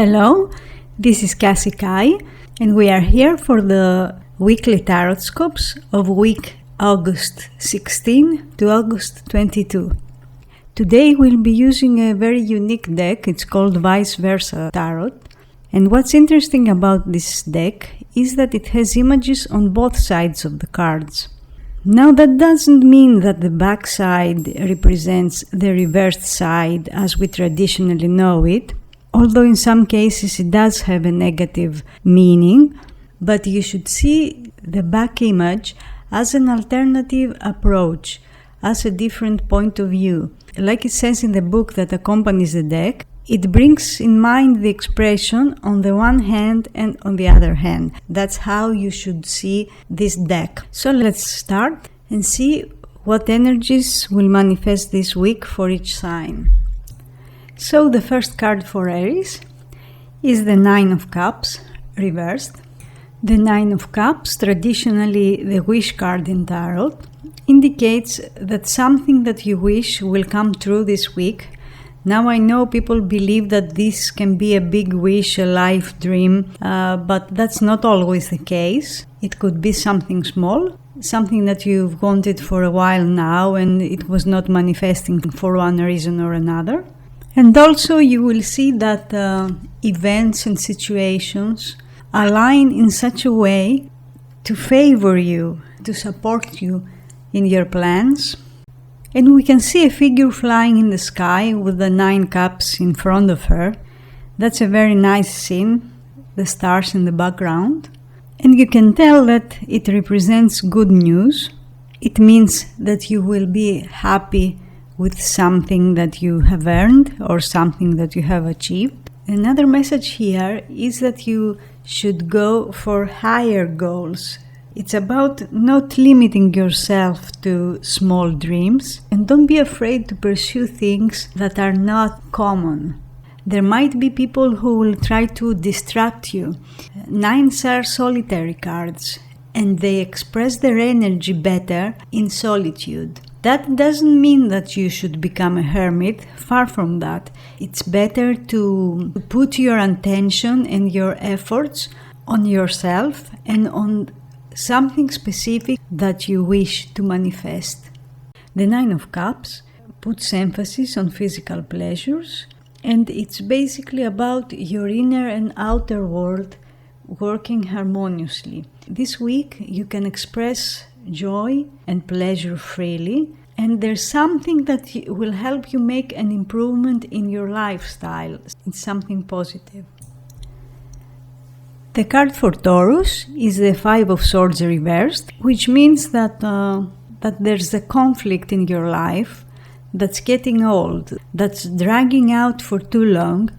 Hello, this is Kassie and we are here for the weekly tarot scopes of week August 16 to August 22. Today we'll be using a very unique deck. It's called Vice Versa Tarot. And what's interesting about this deck is that it has images on both sides of the cards. Now that doesn't mean that the back side represents the reversed side as we traditionally know it, although in some cases it does have a negative meaning, but you should see the back image as an alternative approach, as a different point of view. Like it says in the book that accompanies the deck, it brings in mind the expression on the one hand and on the other hand. That's how you should see this deck. So let's start and see what energies will manifest this week for each sign. So the first card for Aries is the Nine of Cups, reversed. The Nine of Cups, traditionally the wish card in tarot, indicates that something that you wish will come true this week. Now I know people believe that this can be a big wish, a life dream, but that's not always the case. It could be something small, something that you've wanted for a while now and it was not manifesting for one reason or another. And also you will see that events and situations align in such a way to favor you, to support you in your plans. And we can see a figure flying in the sky with the 9 cups in front of her. That's a very nice scene, the stars in the background. And you can tell that it represents good news. It means that you will be happy with something that you have earned or something that you have achieved. Another message here is that you should go for higher goals. It's about not limiting yourself to small dreams, and don't be afraid to pursue things that are not common. There might be people who will try to distract you. Nines are solitary cards, and they express their energy better in solitude. That doesn't mean that you should become a hermit, far from that. It's better to put your attention and your efforts on yourself and on something specific that you wish to manifest. The Nine of Cups puts emphasis on physical pleasures, and it's basically about your inner and outer world working harmoniously. This week you can express joy and pleasure freely, and there's something that will help you make an improvement in your lifestyle. It's something positive. The card for Taurus is the Five of Swords reversed, which means that there's a conflict in your life that's getting old, that's dragging out for too long,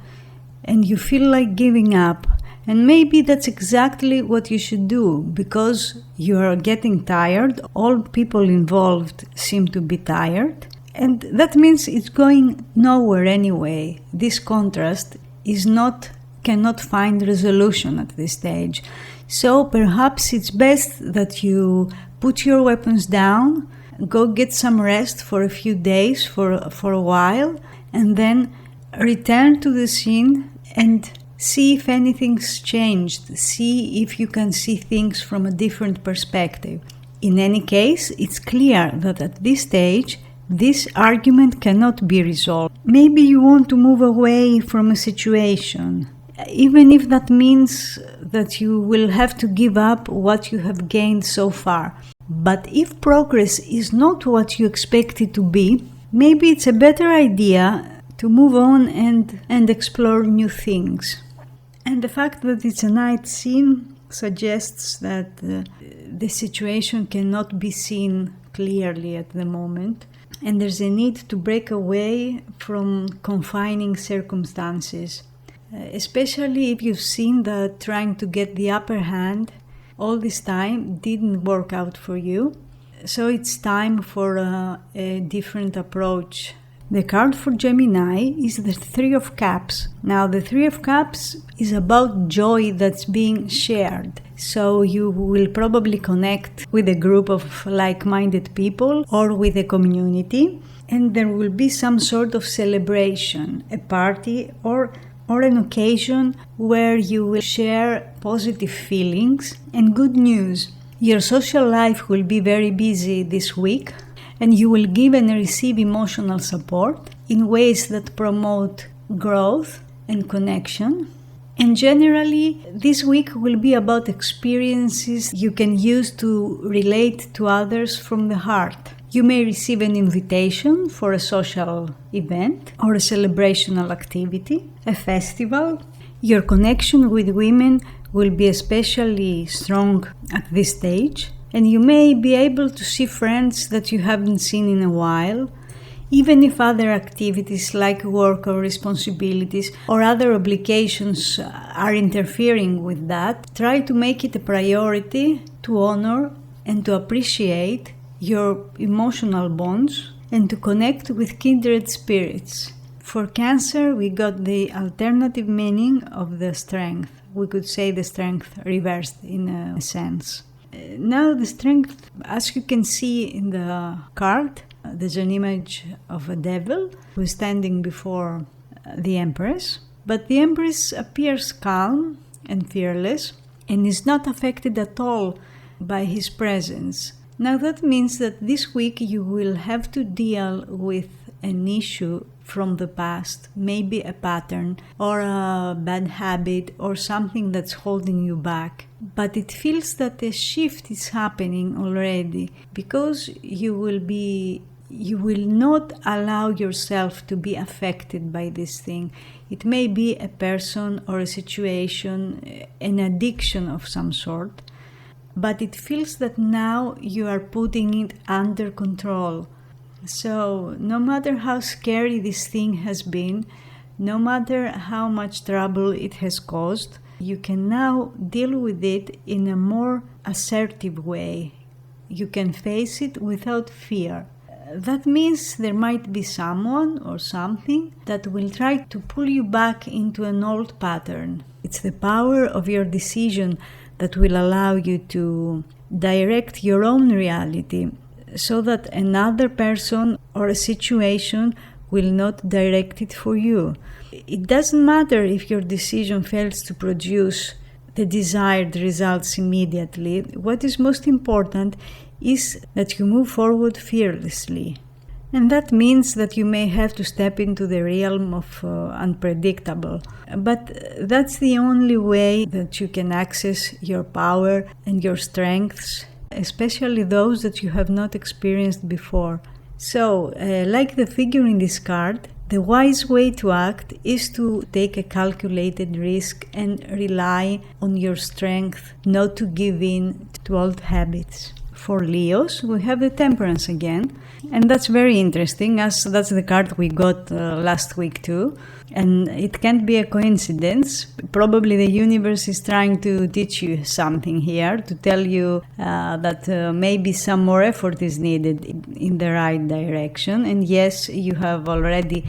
and you feel like giving up. And maybe that's exactly what you should do, because you are getting tired. All people involved seem to be tired, and that means it's going nowhere anyway. This contrast cannot find resolution at this stage. So perhaps it's best that you put your weapons down, go get some rest for a few days, for a while, and then return to the scene and see if anything's changed. See if you can see things from a different perspective. In any case, it's clear that at this stage, this argument cannot be resolved. Maybe you want to move away from a situation, even if that means that you will have to give up what you have gained so far. But if progress is not what you expect it to be, maybe it's a better idea to move on and explore new things. And the fact that it's a night scene suggests that the situation cannot be seen clearly at the moment, and there's a need to break away from confining circumstances, especially if you've seen that trying to get the upper hand all this time didn't work out for you. So it's time for a different approach. The card for Gemini is the Three of Cups. Now, the Three of Cups is about joy that's being shared. So you will probably connect with a group of like-minded people or with a community, and there will be some sort of celebration, a party or or an occasion where you will share positive feelings and good news. Your social life will be very busy this week, and you will give and receive emotional support in ways that promote growth and connection. And generally, this week will be about experiences you can use to relate to others from the heart. You may receive an invitation for a social event or a celebrational activity, a festival. Your connection with women will be especially strong at this stage, and you may be able to see friends that you haven't seen in a while. Even if other activities like work or responsibilities or other obligations are interfering with that, try to make it a priority to honor and to appreciate your emotional bonds and to connect with kindred spirits. For Cancer, we got the alternative meaning of the strength. We could say the strength reversed in a sense. Now the strength, as you can see in the card, there's an image of a devil who is standing before the Empress. But the Empress appears calm and fearless and is not affected at all by his presence. Now that means that this week you will have to deal with an issue from the past, maybe a pattern or a bad habit or something that's holding you back. But it feels that a shift is happening already because you will not allow yourself to be affected by this thing. It may be a person or a situation, an addiction of some sort, but it feels that now you are putting it under control. So no matter how scary this thing has been, no matter how much trouble it has caused, you can now deal with it in a more assertive way. You can face it without fear. That means there might be someone or something that will try to pull you back into an old pattern. It's the power of your decision that will allow you to direct your own reality so that another person or a situation will not direct it for you. It doesn't matter if your decision fails to produce the desired results immediately. What is most important is that you move forward fearlessly. And that means that you may have to step into the realm of unpredictable. But that's the only way that you can access your power and your strengths, especially those that you have not experienced before. So, like the figure in this card, the wise way to act is to take a calculated risk and rely on your strength, not to give in to old habits. For Leos, we have the Temperance again, and that's very interesting as that's the card we got last week too. And it can't be a coincidence. Probably the universe is trying to teach you something here, to tell you that maybe some more effort is needed in the right direction. And yes, you have already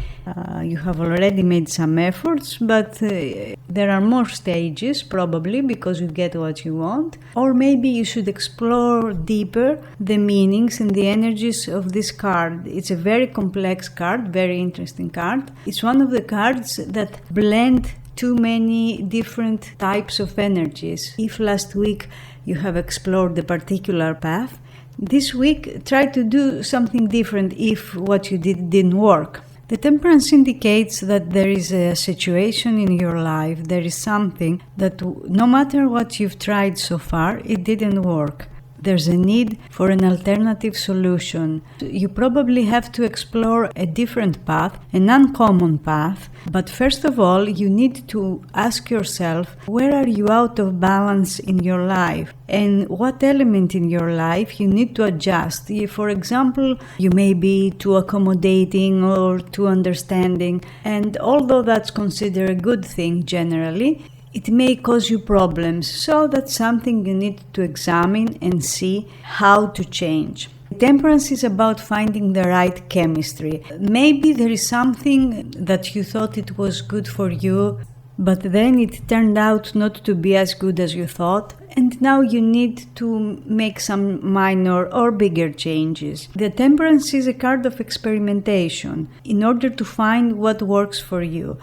made some efforts, but there are more stages probably because you get what you want. Or maybe you should explore deeper the meanings and the energies of this card. It's a very complex card, very interesting card. It's one of the cards that blend too many different types of energies. If last week you have explored a particular path, this week try to do something different if what you did didn't work. The Temperance indicates that there is a situation in your life, there is something that no matter what you've tried so far, it didn't work. There's a need for an alternative solution. You probably have to explore a different path, an uncommon path, but first of all, you need to ask yourself, where are you out of balance in your life? And what element in your life you need to adjust? If, for example, you may be too accommodating or too understanding, and although that's considered a good thing generally, it may cause you problems, so that's something you need to examine and see how to change. Temperance is about finding the right chemistry. Maybe there is something that you thought it was good for you, but then it turned out not to be as good as you thought, and now you need to make some minor or bigger changes. The Temperance is a card of experimentation in order to find what works for you.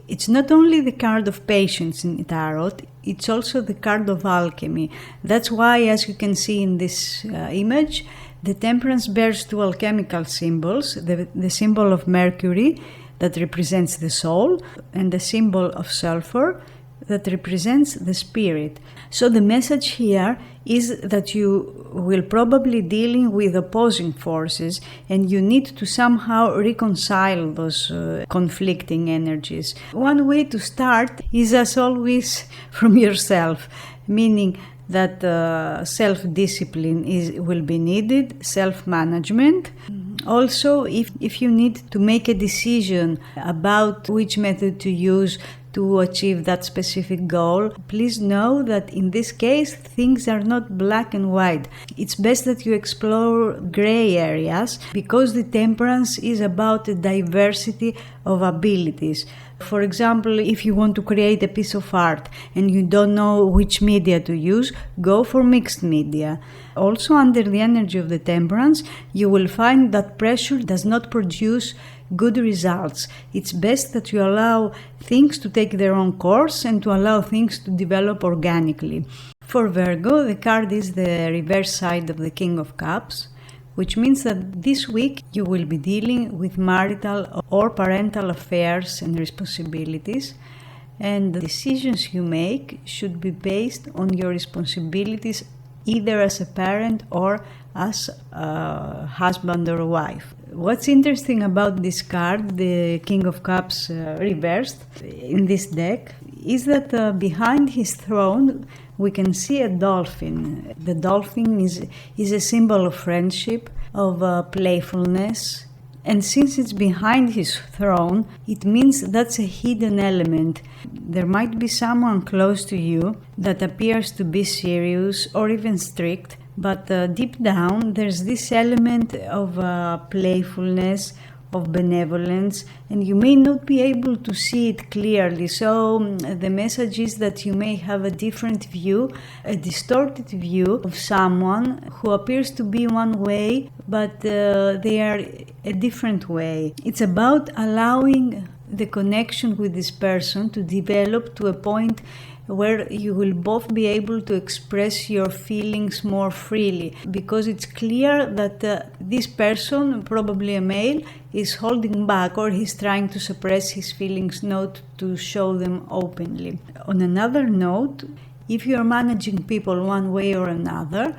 It's not only the card of patience in Tarot, it's also the card of alchemy. That's why, as you can see in this image, the Temperance bears two alchemical symbols, the symbol of Mercury that represents the soul and the symbol of sulfur that represents the spirit. So the message here is that you will probably dealing with opposing forces and you need to somehow reconcile those conflicting energies. One way to start is, as always, from yourself, meaning that self-discipline will be needed, self-management. Also, if you need to make a decision about which method to use to achieve that specific goal, please know that in this case things are not black and white. It's best that you explore gray areas, because the Temperance is about a diversity of abilities. For example, if you want to create a piece of art and you don't know which media to use, go for mixed media. Also, under the energy of the Temperance, you will find that pressure does not produce good results. It's best that you allow things to take their own course and to allow things to develop organically. For Virgo, the card is the reverse side of the King of Cups, which means that this week you will be dealing with marital or parental affairs and responsibilities, and the decisions you make should be based on your responsibilities either as a parent or as a husband or a wife. What's interesting about this card, the King of Cups reversed in this deck, is that behind his throne we can see a dolphin. The dolphin is a symbol of friendship, of playfulness, and since it's behind his throne, it means that's a hidden element. There might be someone close to you that appears to be serious or even strict, but deep down there's this element of playfulness, of benevolence, and you may not be able to see it clearly. So the message is that you may have a different view, a distorted view of someone who appears to be one way, but they are a different way. It's about allowing the connection with this person to develop to a point where you will both be able to express your feelings more freely, because it's clear that this person, probably a male, is holding back, or he's trying to suppress his feelings, not to show them openly. On another note, if you are managing people one way or another,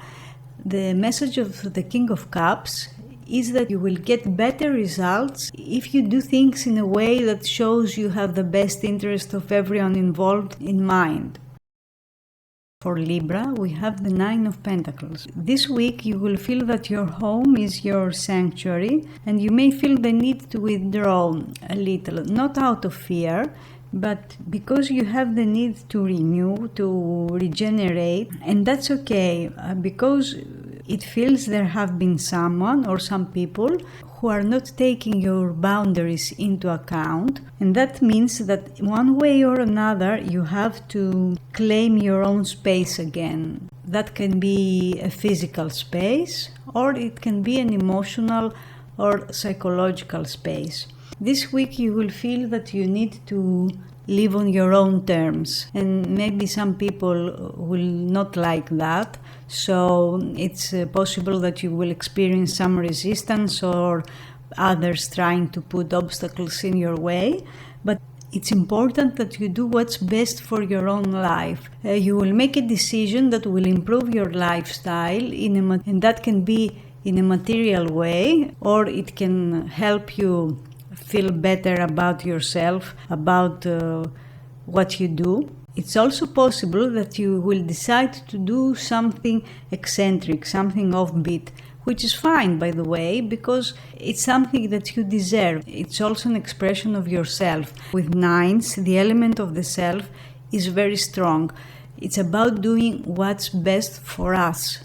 the message of the King of Cups is that you will get better results if you do things in a way that shows you have the best interest of everyone involved in mind. For Libra, we have the Nine of Pentacles. This week you will feel that your home is your sanctuary, and you may feel the need to withdraw a little, not out of fear, but because you have the need to renew, to regenerate, and that's okay, because it feels there have been someone or some people who are not taking your boundaries into account, and that means that one way or another you have to claim your own space again. That can be a physical space, or it can be an emotional or psychological space. This week you will feel that you need to live on your own terms, and maybe some people will not like that, so it's possible that you will experience some resistance or others trying to put obstacles in your way, but it's important that you do what's best for your own life. You will make a decision that will improve your lifestyle, and that can be in a material way, or it can help you feel better about yourself, about what you do. It's also possible that you will decide to do something eccentric, something offbeat, which is fine, by the way, because it's something that you deserve. It's also an expression of yourself. With nines, the element of the self is very strong. It's about doing what's best for us.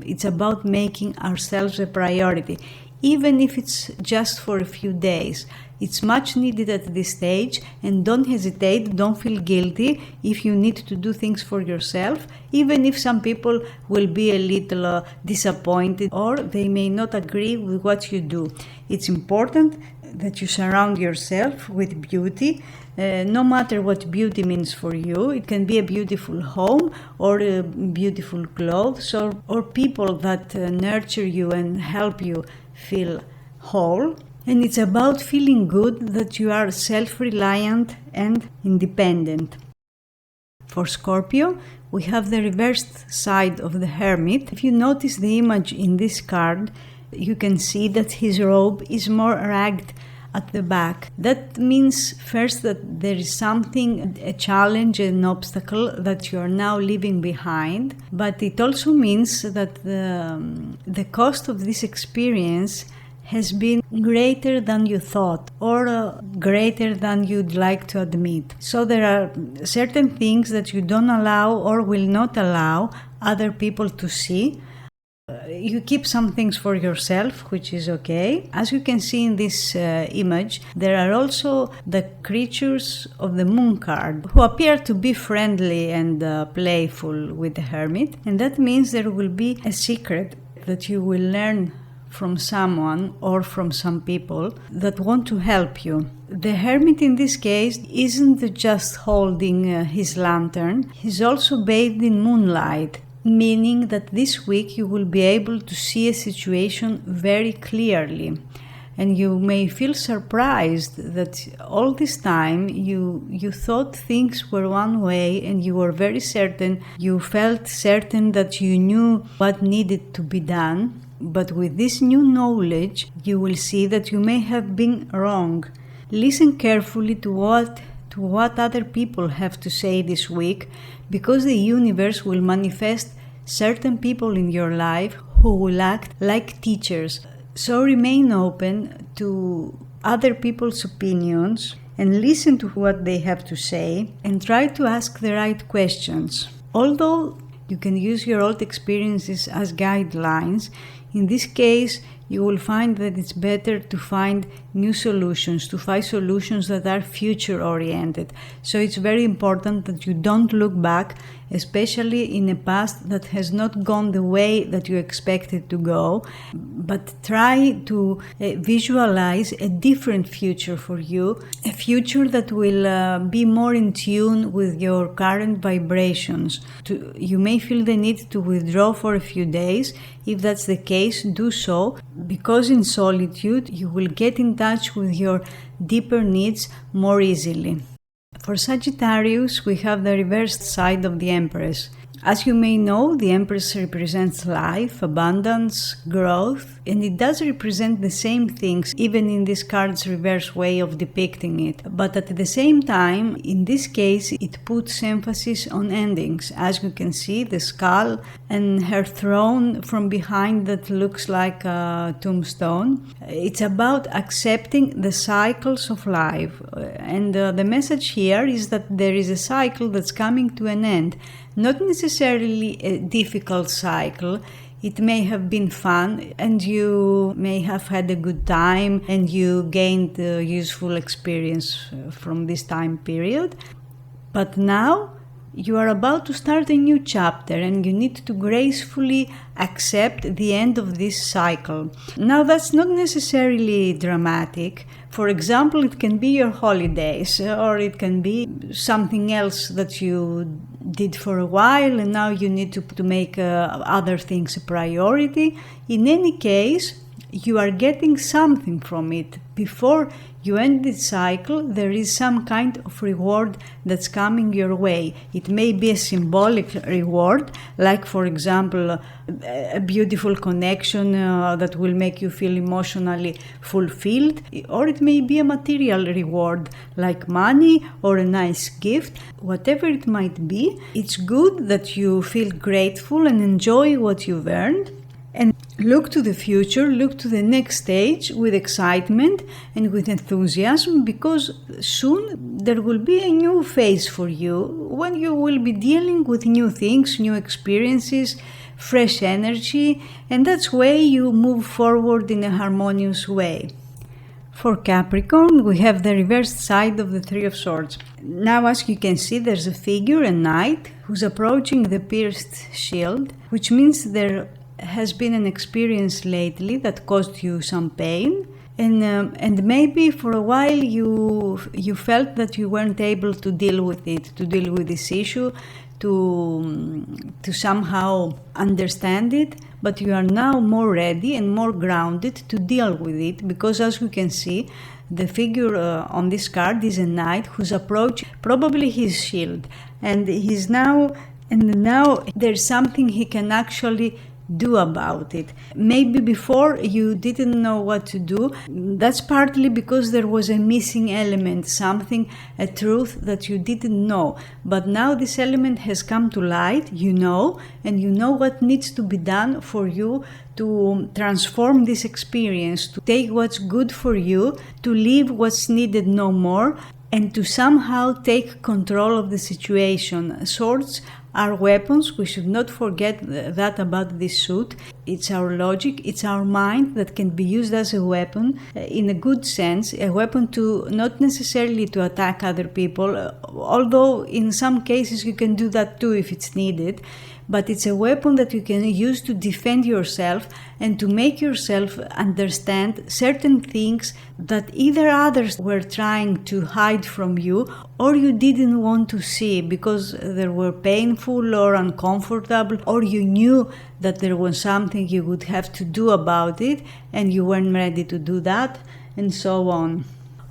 It's about making ourselves a priority, even if it's just for a few days. It's much needed at this stage, and don't hesitate, don't feel guilty if you need to do things for yourself, even if some people will be a little disappointed or they may not agree with what you do. It's important that you surround yourself with beauty, no matter what beauty means for you. It can be a beautiful home or beautiful clothes or people that nurture you and help you feel whole. And it's about feeling good that you are self-reliant and independent. For Scorpio, we have the reversed side of the Hermit. If you notice the image in this card, you can see that his robe is more ragged at the back. That means first that there is something, a challenge, an obstacle that you are now leaving behind. But it also means that the cost of this experience has been greater than you thought or greater than you'd like to admit. So there are certain things that you don't allow or will not allow other people to see. You keep some things for yourself, which is okay. As you can see in this image, there are also the creatures of the moon card who appear to be friendly and playful with the Hermit. And that means there will be a secret that you will learn from someone or from some people that want to help you. The Hermit in this case isn't just holding his lantern, he's also bathed in moonlight, meaning that this week you will be able to see a situation very clearly. And you may feel surprised that all this time you thought things were one way and you were very certain, you felt certain that you knew what needed to be done. But with this new knowledge, you will see that you may have been wrong. Listen carefully to what other people have to say this week, because the universe will manifest certain people in your life who will act like teachers. So remain open to other people's opinions and listen to what they have to say and try to ask the right questions. Although you can use your old experiences as guidelines, in this case, you will find that it's better to find new solutions, to find solutions that are future-oriented. So it's very important that you don't look back, especially in a past that has not gone the way that you expected to go, but try to visualize a different future for you, a future that will be more in tune with your current vibrations. You may feel the need to withdraw for a few days. If that's the case, do so, because in solitude you will get in touch with your deeper needs more easily. For Sagittarius, we have the reversed side of the Empress. As you may know, the Empress represents life, abundance, growth, and it does represent the same things even in this card's reverse way of depicting it. But at the same time, in this case, it puts emphasis on endings. As you can see, the skull and her throne from behind that looks like a tombstone. It's about accepting the cycles of life. And the message here is that there is a cycle that's coming to an end. Not necessarily a difficult cycle. It may have been fun and you may have had a good time and you gained a useful experience from this time period. But now you are about to start a new chapter and you need to gracefully accept the end of this cycle. Now that's not necessarily dramatic. For example, it can be your holidays or it can be something else that you did for a while and now you need to make other things a priority. In any case, you are getting something from it. Before you end this cycle, there is some kind of reward that's coming your way. It may be a symbolic reward, like for example, a beautiful connection that will make you feel emotionally fulfilled, or it may be a material reward, like money or a nice gift. Whatever it might be, it's good that you feel grateful and enjoy what you've earned. And look to the future, look to the next stage with excitement and with enthusiasm, because soon there will be a new phase for you when you will be dealing with new things, new experiences, fresh energy, and that's why you move forward in a harmonious way. For Capricorn, we have the reversed side of the Three of Swords. Now, as you can see, there's a figure, a knight, who's approaching the pierced shield, which means there has been an experience lately that caused you some pain. And maybe for a while you felt that you weren't able to deal with it, to deal with this issue, to somehow understand it, but you are now more ready and more grounded to deal with it, because as we can see, the figure on this card is a knight whose approach probably his shield, and now there's something he can actually do about it. Maybe before you didn't know what to do. That's partly because there was a missing element, something, a truth that you didn't know. But now this element has come to light, and you know what needs to be done for you to transform this experience, to take what's good for you, to leave what's needed no more, and to somehow take control of the situation. Swords are weapons. We should not forget that about this suit. It's our logic, it's our mind that can be used as a weapon, in a good sense, a weapon to not necessarily to attack other people, although in some cases you can do that too if it's needed. But it's a weapon that you can use to defend yourself and to make yourself understand certain things that either others were trying to hide from you or you didn't want to see because they were painful or uncomfortable, or you knew that there was something you would have to do about it and you weren't ready to do that, and so on.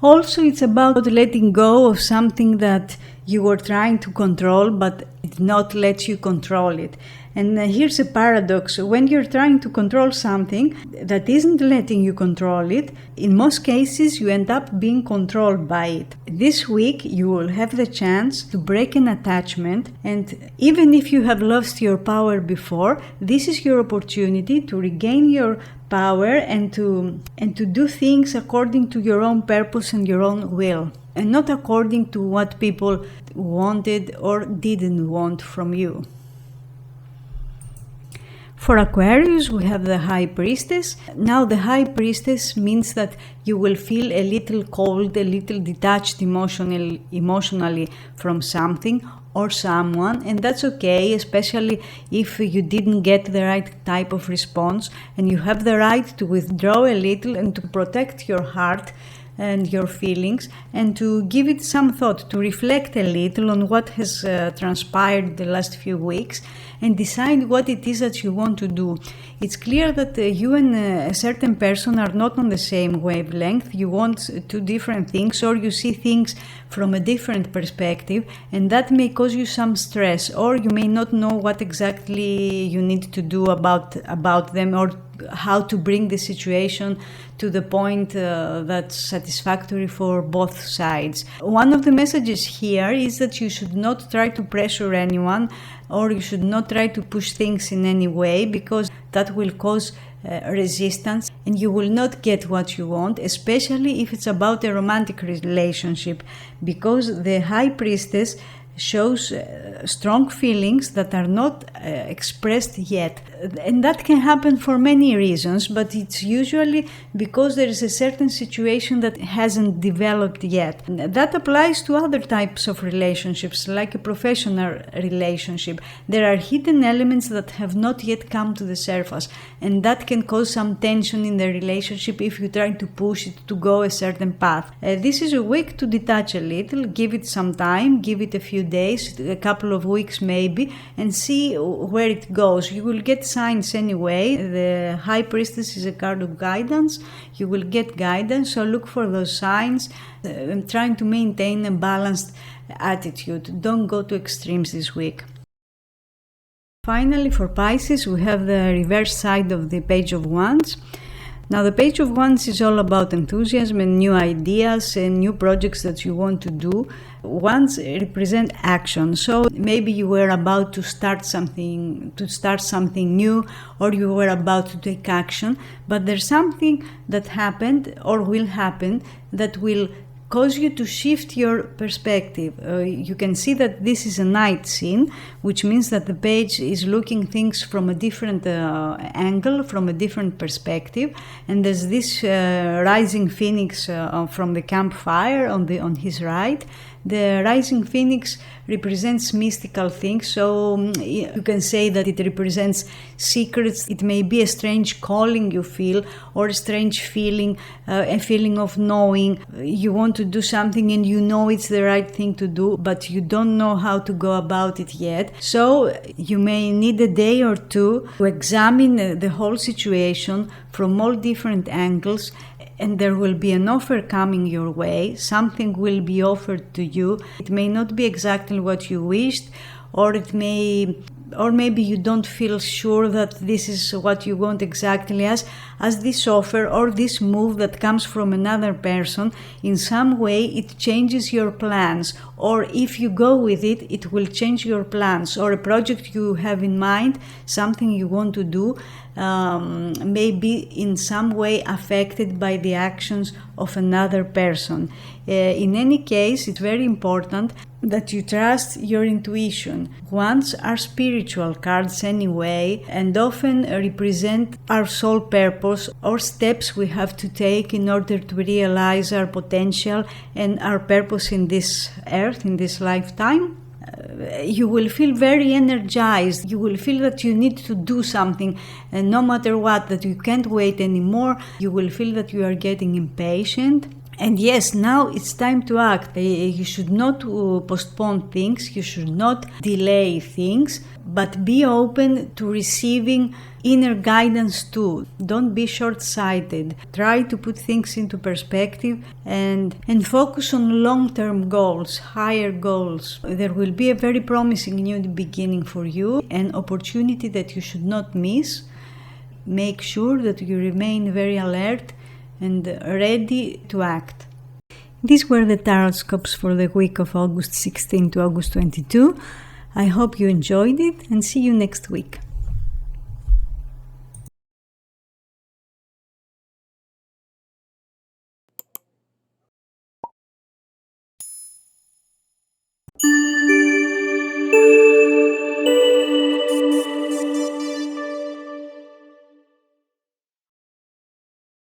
Also, it's about letting go of something that you were trying to control but did not let you control it. And here's a paradox. When you're trying to control something that isn't letting you control it, in most cases you end up being controlled by it. This week you will have the chance to break an attachment, and even if you have lost your power before, this is your opportunity to regain your power and to do things according to your own purpose and your own will, and not according to what people wanted or didn't want from you. For Aquarius, we have the High Priestess. Now, the High Priestess means that you will feel a little cold, a little detached emotionally from something or someone, and that's okay, especially if you didn't get the right type of response, and you have the right to withdraw a little and to protect your heart and your feelings, and to give it some thought, to reflect a little on what has transpired the last few weeks and decide what it is that you want to do. It's clear that you and a certain person are not on the same wavelength. You want two different things, or you see things from a different perspective, and that may cause you some stress, or you may not know what exactly you need to do about them, or how to bring the situation to the point that's satisfactory for both sides. One of the messages here is that you should not try to pressure anyone, or you should not try to push things in any way, because that will cause resistance and you will not get what you want, especially if it's about a romantic relationship, because the High Priestess shows strong feelings that are not expressed yet. And that can happen for many reasons, but it's usually because there is a certain situation that hasn't developed yet. That applies to other types of relationships, like a professional relationship. There are hidden elements that have not yet come to the surface, and that can cause some tension in the relationship if you try to push it to go a certain path. This is a week to detach a little, give it some time, give it a few days, a couple of weeks maybe, and see where it goes. You will get signs anyway. The High Priestess is a card of guidance. You will get guidance, so look for those signs. I'm trying to maintain a balanced attitude. Don't go to extremes this week. Finally, for Pisces, we have the reverse side of the Page of Wands. Now, the Page of Wands is all about enthusiasm and new ideas and new projects that you want to do. Wands represent action, so maybe you were about to start something new, or you were about to take action, but there's something that happened or will happen that will cause you to shift your perspective. You can see that this is a night scene, which means that the page is looking things from a different angle, from a different perspective, and there's this rising phoenix from the campfire on his right. The rising phoenix represents mystical things, so you can say that it represents secrets. It may be a strange calling you feel, or a strange feeling, a feeling of knowing. You want to do something and you know it's the right thing to do, but you don't know how to go about it yet. So you may need a day or two to examine the whole situation from all different angles, and there will be an offer coming your way. Something will be offered to you. It may not be exactly what you wished, or maybe you don't feel sure that this is what you want exactly, as this offer or this move that comes from another person, in some way it changes your plans, or if you go with it, it will change your plans, or a project you have in mind, something you want to do, may be in some way affected by the actions of another person. In any case, it's very important that you trust your intuition. Wands are spiritual cards anyway, and often represent our soul purpose or steps we have to take in order to realize our potential and our purpose in this earth, in this lifetime. You will feel very energized. You will feel that you need to do something, and no matter what, that you can't wait anymore. You will feel that you are getting impatient. And yes, now it's time to act. You should not postpone things, you should not delay things, but be open to receiving inner guidance too. Don't be short-sighted. Try to put things into perspective and focus on long-term goals, higher goals. There will be a very promising new beginning for you, an opportunity that you should not miss. Make sure that you remain very alert and ready to act. These were the tarot scopes for the week of August 16 to August 22. I hope you enjoyed it, and see you next week.